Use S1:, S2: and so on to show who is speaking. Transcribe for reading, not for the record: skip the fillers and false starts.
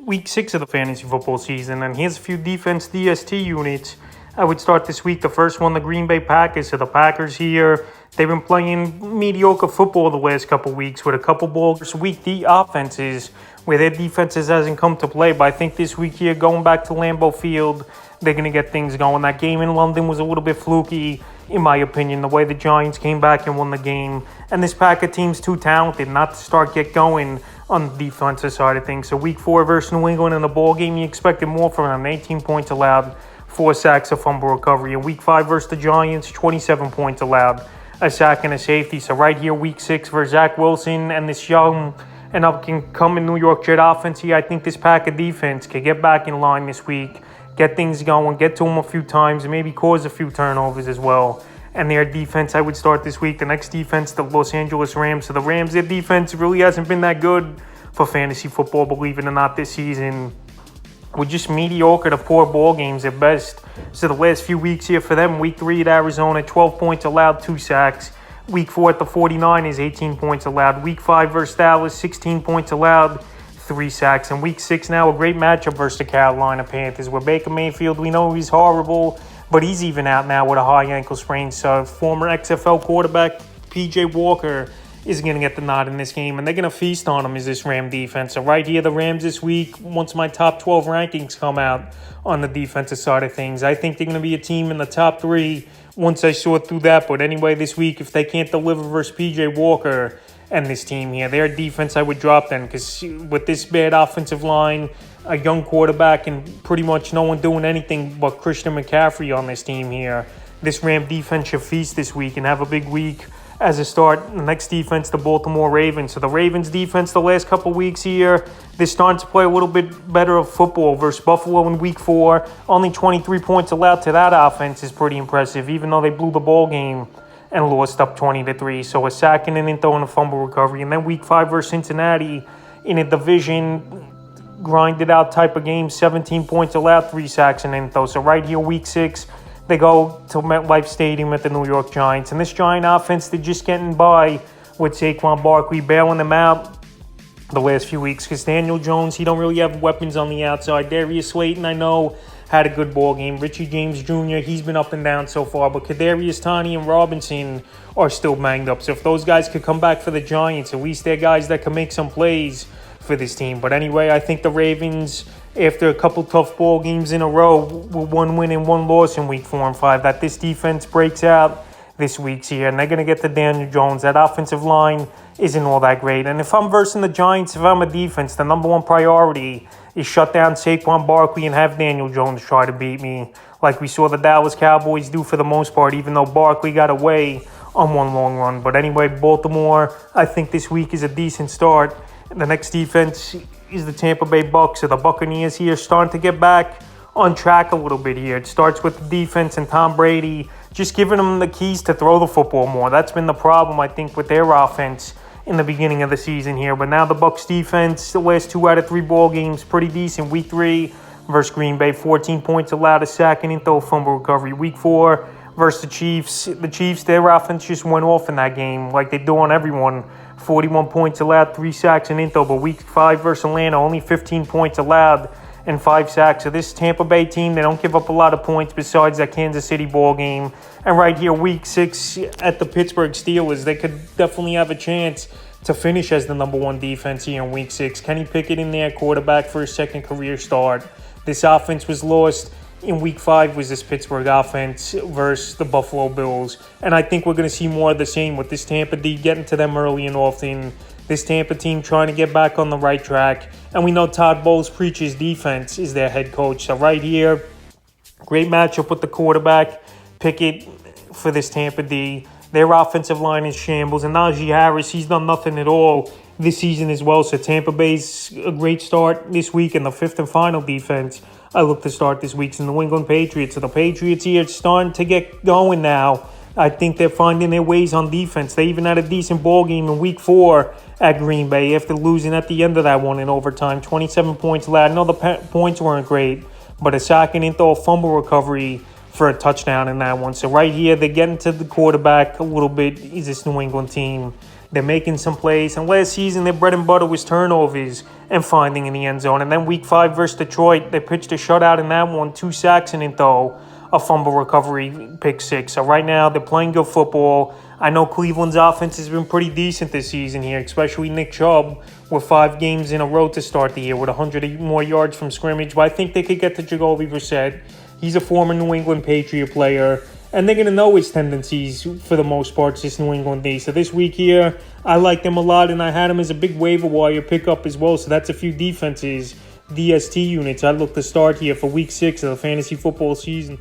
S1: week 6 of the fantasy football season, and here's a few defense DST units. I would start this week. The first one, the Green Bay Packers. So the Packers here, they've been playing mediocre football the last couple weeks with a couple balls weak D offenses where their defenses hasn't come to play. But I think this week here, going back to Lambeau Field, they're going to get things going. That game in London was a little bit fluky, in my opinion, the way the Giants came back and won the game. And this Packer team's too talented not to get going on the defensive side of things. So week 4 versus New England in the ball game, you expected more from them. 18 points allowed, 4 sacks, a fumble recovery. In week 5 versus the Giants, 27 points allowed, a sack and a safety. So right here, week 6 versus Zach Wilson and this young and up-and-coming New York Jet offense here, I think this Packer defense can get back in line this week, get things going, get to them a few times, and maybe cause a few turnovers as well. And their defense, I would start this week. The next defense, the Los Angeles Rams. So the Rams, their defense really hasn't been that good for fantasy football, believe it or not, this season. We're just mediocre to poor ball games at best. So the last few weeks here for them, week 3 at Arizona, 12 points allowed, 2 sacks. Week 4 at the 49ers, 18 points allowed. Week 5 versus Dallas, 16 points allowed, 3 sacks. And week 6 now, a great matchup versus the Carolina Panthers, where Baker Mayfield, we know he's horrible, but he's even out now with a high ankle sprain. So former XFL quarterback P.J. Walker is going to get the nod in this game, and they're going to feast on him as this Ram defense. So right here, the Rams this week, once my top 12 rankings come out on the defensive side of things, I think they're going to be a team in the top 3 once I sort through that. But anyway, this week, if they can't deliver versus P.J. Walker and this team here, their defense I would drop them, because with this bad offensive line, a young quarterback, and pretty much no one doing anything but Christian McCaffrey on this team here, this Ram defense should feast this week and have a big week as a start. The next defense, the Baltimore Ravens. So the Ravens defense the last couple weeks here, they're starting to play a little bit better of football versus Buffalo in week 4. Only 23 points allowed to that offense is pretty impressive, even though they blew the ball game and lost up 20-3. So a sack and an into and a fumble recovery. And then week 5 versus Cincinnati in a division grinded out type of game, 17 points allowed, 3 sacks and into. So right here, week 6, they go to MetLife Stadium at the New York Giants. And this Giant offense, they're just getting by with Saquon Barkley bailing them out the last few weeks, because Daniel Jones, he don't really have weapons on the outside. Darius Slayton, I know, had a good ball game. Richie James Jr., he's been up and down so far. But Kadarius Toney and Robinson are still banged up. So if those guys could come back for the Giants, at least they're guys that can make some plays for this team. But anyway, I think the Ravens, after a couple tough ball games in a row, with 1 win and 1 loss in week 4 and 5, that this defense breaks out this week's here, and they're going to get to Daniel Jones. That offensive line isn't all that great. And if I'm versing the Giants, if I'm a defense, the number 1 priority is shut down Saquon Barkley and have Daniel Jones try to beat me, like we saw the Dallas Cowboys do for the most part, even though Barkley got away on one long run. But anyway, Baltimore, I think this week is a decent start. The next defense is the Tampa Bay Bucs. So the Buccaneers here starting to get back on track a little bit here. It starts with the defense and Tom Brady just giving them the keys to throw the football more. That's been the problem, I think, with their offense in the beginning of the season here. But now the Bucs defense, the last 2 out of 3 ball games, pretty decent. Week 3 versus Green Bay, 14 points allowed, a sack and into a fumble recovery. Week 4 versus the Chiefs, their offense just went off in that game like they do on everyone. 41 points allowed, 3 sacks and into. But week 5 versus Atlanta, only 15 points allowed and 5 sacks. So this Tampa Bay team, they don't give up a lot of points besides that Kansas City ball game. And right here, week 6 at the Pittsburgh Steelers, they could definitely have a chance to finish as the number 1 defense here in week 6. Kenny Pickett in there, quarterback for his second career start. This offense was lost in week 5 was this Pittsburgh offense versus the Buffalo Bills. And I think we're going to see more of the same with this Tampa D getting to them early and often. This Tampa team trying to get back on the right track. And we know Todd Bowles preaches defense is their head coach. So right here, great matchup with the quarterback, Pickett, for this Tampa D. Their offensive line is shambles. And Najee Harris, he's done nothing at all this season as well. So Tampa Bay's a great start this week. And the 5th and final defense I look to start this week's the New England Patriots. So the Patriots here starting to get going now. I think they're finding their ways on defense. They even had a decent ball game in week 4 at Green Bay after losing at the end of that one in overtime. 27 points allowed. I know the points weren't great, but a sack and into a fumble recovery for a touchdown in that one. So right here, they're getting to the quarterback a little bit. Is this New England team? They're making some plays. And last season, their bread and butter was turnovers and finding in the end zone. And then week 5 versus Detroit, they pitched a shutout in that one, 2 sacks in it though, a fumble recovery, pick 6. So right now, they're playing good football. I know Cleveland's offense has been pretty decent this season here, especially Nick Chubb with 5 games in a row to start the year with 100 more yards from scrimmage. But I think they could get to Jacoby Brissett. He's a former New England Patriot player. And they're going to know his tendencies for the most part, this New England D. So this week here, I like them a lot, and I had them as a big waiver wire pickup as well. So that's a few defenses, DST units I look to start here for week 6 of the fantasy football season.